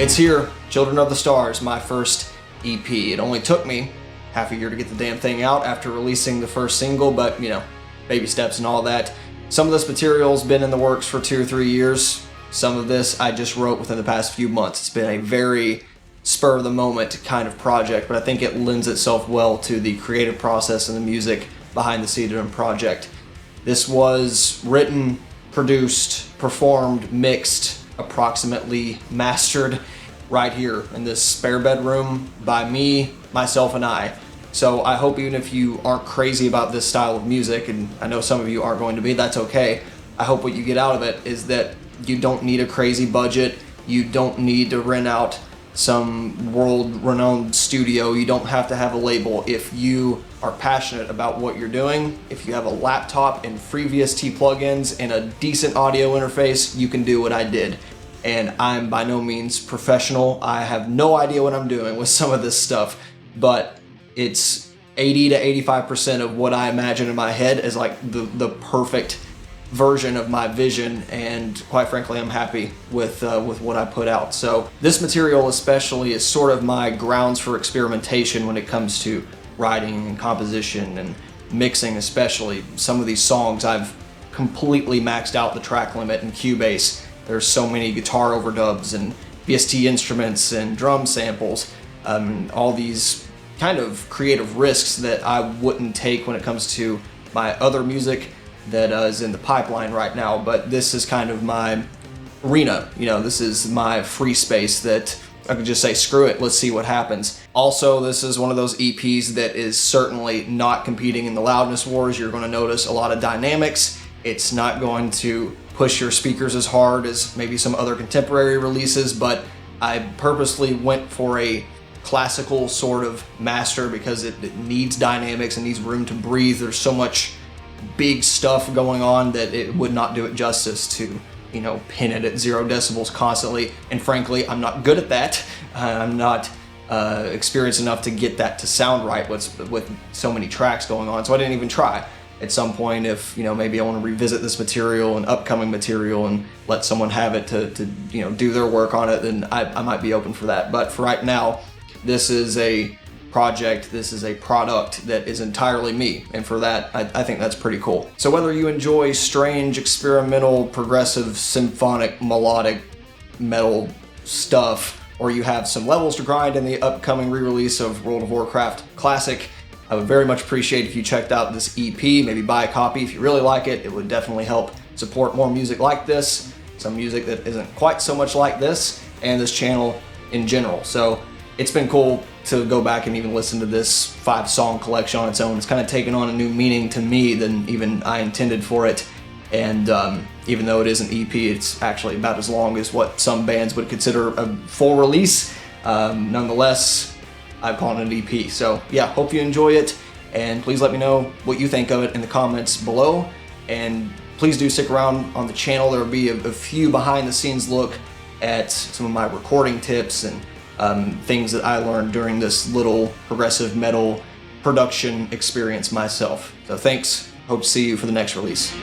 It's here, Children of the Stars, my first EP. It only took me half a year to get the damn thing out after releasing the first single, but you know, baby steps and all that. Some of this material's been in the works for 2 or 3 years. Some of this I just wrote within the past few months. It's been a very spur of the moment kind of project, but I think it lends itself well to the creative process and the music behind the Siderum project. This was written, produced, performed, mixed, approximately mastered right here in this spare bedroom by me, myself, and I. So I hope even if you aren't crazy about this style of music, and I know some of you aren't going to be, that's okay. I hope what you get out of it is that you don't need a crazy budget. You don't need to rent out some world-renowned studio. You don't have to have a label. If you are passionate about what you're doing, if you have a laptop and free VST plugins and a decent audio interface, you can do what I did. And I'm by no means professional. I have no idea what I'm doing with some of this stuff, but it's 80 to 85% of what I imagine in my head is like the perfect version of my vision, and quite frankly I'm happy with what I put out. So this material especially is sort of my grounds for experimentation when it comes to writing and composition and mixing. Especially some of these songs I've completely maxed out the track limit in Cubase. There's so many guitar overdubs and VST instruments and drum samples, all these kind of creative risks that I wouldn't take when it comes to my other music that is in the pipeline right now. But this is kind of my arena, you know, this is my free space that I could just say, screw it, let's see what happens. Also, this is one of those EPs that is certainly not competing in the loudness wars. You're going to notice a lot of dynamics. It's not going to push your speakers as hard as maybe some other contemporary releases, but I purposely went for a classical sort of master because it needs dynamics and needs room to breathe. There's so much big stuff going on that it would not do it justice to, you know, pin it at 0 decibels constantly. And frankly, I'm not good at that. I'm not experienced enough to get that to sound right with so many tracks going on. So I didn't even try. At some point, if, you know, maybe I want to revisit this material and upcoming material and let someone have it to you know, do their work on it, then I might be open for that. But for right now, this is a project, this is a product that is entirely me, and for that, I think that's pretty cool. So whether you enjoy strange, experimental, progressive, symphonic, melodic, metal stuff, or you have some levels to grind in the upcoming re-release of World of Warcraft Classic, I would very much appreciate if you checked out this EP, maybe buy a copy if you really like it. It would definitely help support more music like this, some music that isn't quite so much like this, and this channel in general. So it's been cool to go back and even listen to this 5-song collection on its own. It's kind of taken on a new meaning to me than even I intended for it. And even though it is an EP, it's actually about as long as what some bands would consider a full release. Nonetheless, I call it an EP. So yeah, hope you enjoy it, and please let me know what you think of it in the comments below. And please do stick around on the channel. There will be a few behind the scenes look at some of my recording tips and things that I learned during this little progressive metal production experience myself. So thanks, hope to see you for the next release.